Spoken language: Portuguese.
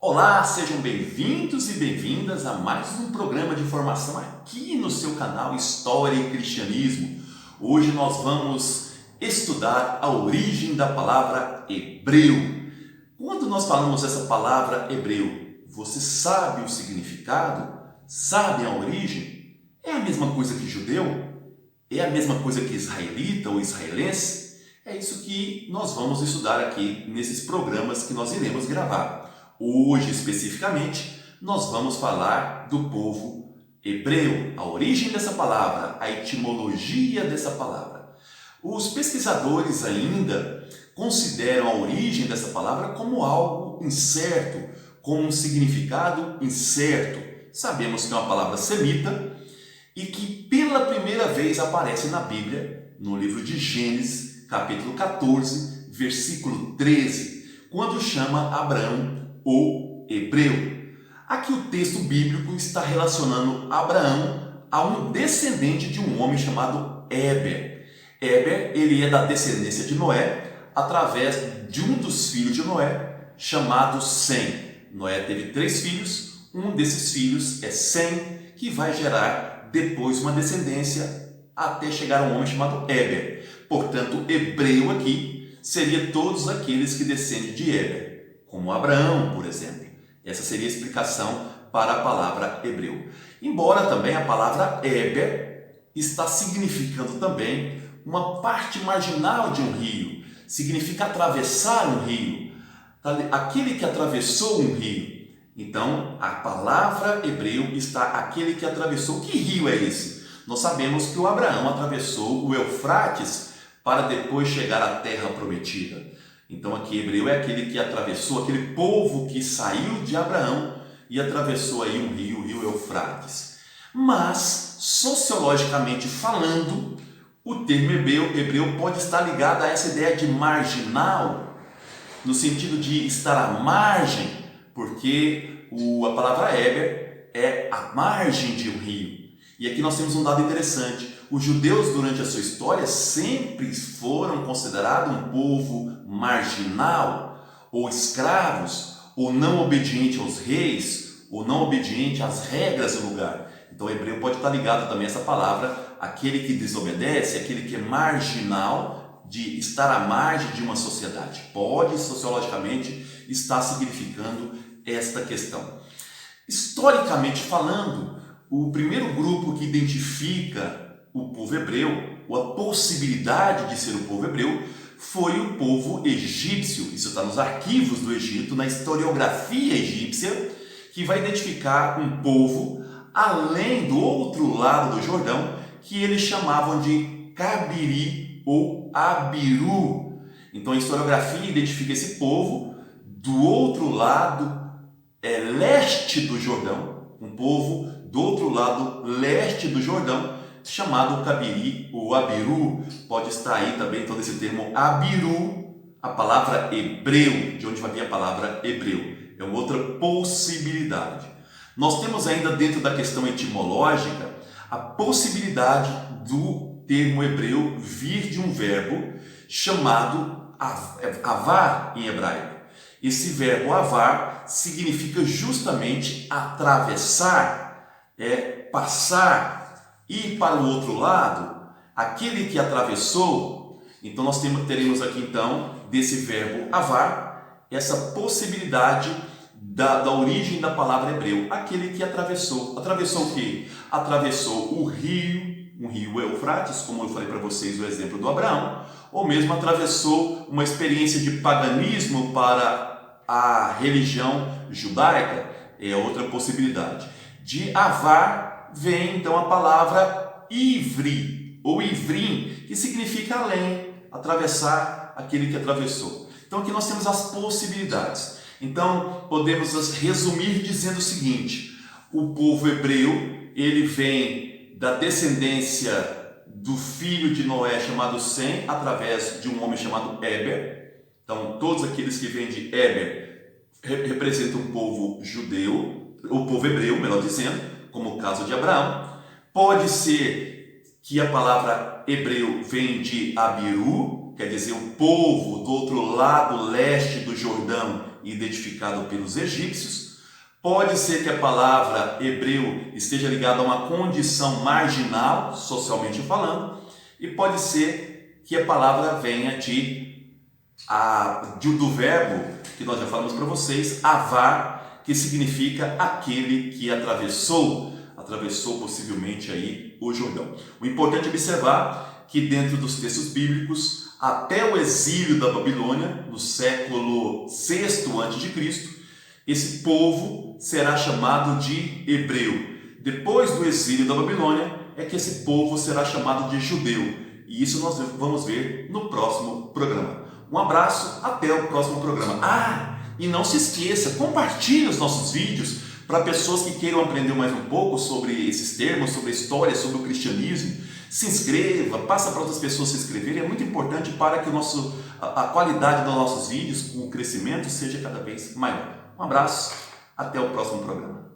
Olá, sejam bem-vindos e bem-vindas a mais um programa de formação aqui no seu canal História e Cristianismo. Hoje nós vamos estudar a origem da palavra hebreu. Quando nós falamos essa palavra hebreu, você sabe o significado? Sabe a origem? É a mesma coisa que judeu? É a mesma coisa que israelita ou israelense? É isso que nós vamos estudar aqui nesses programas que nós iremos gravar. Hoje, especificamente, nós vamos falar do povo hebreu, a origem dessa palavra, a etimologia dessa palavra. Os pesquisadores ainda consideram a origem dessa palavra como algo incerto, com um significado incerto. Sabemos que é uma palavra semita e que pela primeira vez aparece na Bíblia, no livro de Gênesis, capítulo 14, versículo 13, quando chama Abraão o hebreu. Aqui o texto bíblico está relacionando Abraão a um descendente de um homem chamado Éber. Éber, ele é da descendência de Noé, através de um dos filhos de Noé, chamado Sem. Noé teve 3 filhos, um desses filhos é Sem, que vai gerar depois uma descendência até chegar a um homem chamado Éber. Portanto, hebreu aqui seria todos aqueles que descendem de Éber, como Abraão, por exemplo. Essa seria a explicação para a palavra hebreu. Embora também a palavra Éber está significando também uma parte marginal de um rio, significa atravessar um rio, aquele que atravessou um rio. Então, a palavra hebreu está aquele que atravessou. Que rio é esse? Nós sabemos que o Abraão atravessou o Eufrates para depois chegar à terra prometida. Então aqui hebreu é aquele que atravessou, aquele povo que saiu de Abraão e atravessou aí um rio, o rio Eufrates. Mas, sociologicamente falando, o termo hebreu pode estar ligado a essa ideia de marginal, no sentido de estar à margem, porque a palavra Éber é a margem de um rio. E aqui nós temos um dado interessante. Os judeus, durante a sua história, sempre foram considerados um povo marginal, ou escravos, ou não obediente aos reis, ou não obediente às regras do lugar. Então, o hebreu pode estar ligado também a essa palavra, aquele que desobedece, aquele que é marginal, de estar à margem de uma sociedade. Pode, sociologicamente, estar significando esta questão. Historicamente falando, o primeiro grupo que identifica o povo hebreu, ou a possibilidade de ser o povo hebreu, foi o povo egípcio. Isso está nos arquivos do Egito, na historiografia egípcia, que vai identificar um povo além do outro lado do Jordão, que eles chamavam de Cabiri ou Abiru. Então a historiografia identifica esse povo do outro lado, leste do Jordão, um povo do outro lado leste do Jordão, chamado Cabiri ou Abiru. Pode estar aí também todo esse termo Abiru, a palavra hebreu, de onde vai vir a palavra hebreu. É uma outra possibilidade. Nós temos ainda dentro da questão etimológica a possibilidade do termo hebreu vir de um verbo chamado avar em hebraico. Esse verbo avar significa justamente atravessar, passar, ir para o outro lado, aquele que atravessou. Então nós teremos aqui então desse verbo avar essa possibilidade da origem da palavra hebreu, aquele que atravessou. Atravessou o quê? Atravessou o rio, um rio Eufrates, como eu falei para vocês o exemplo do Abraão, ou mesmo atravessou uma experiência de paganismo para a religião judaica, é outra possibilidade. De avar vem então a palavra ivri ou ivrim, que significa além, atravessar aquele que atravessou. Então aqui nós temos as possibilidades. Então podemos resumir dizendo o seguinte: o povo hebreu, ele vem da descendência do filho de Noé chamado Sem, através de um homem chamado Éber. Então todos aqueles que vêm de Éber representam o povo judeu, o povo hebreu, melhor dizendo, como o caso de Abraão. Pode ser que a palavra hebreu vem de Abiru, quer dizer o povo do outro lado leste do Jordão, identificado pelos egípcios. Pode ser que a palavra hebreu esteja ligada a uma condição marginal, socialmente falando, e pode ser que a palavra venha do verbo que nós já falamos para vocês, avar, que significa aquele que atravessou possivelmente aí o Jordão. O importante é observar que dentro dos textos bíblicos, até o exílio da Babilônia, no século VI a.C., esse povo será chamado de hebreu. Depois do exílio da Babilônia, é que esse povo será chamado de judeu. E isso nós vamos ver no próximo programa. Um abraço, até o próximo programa. E não se esqueça, compartilhe os nossos vídeos para pessoas que queiram aprender mais um pouco sobre esses termos, sobre a história, sobre o cristianismo. Se inscreva, passa para outras pessoas se inscreverem. É muito importante para que a qualidade dos nossos vídeos, o crescimento, seja cada vez maior. Um abraço, até o próximo programa.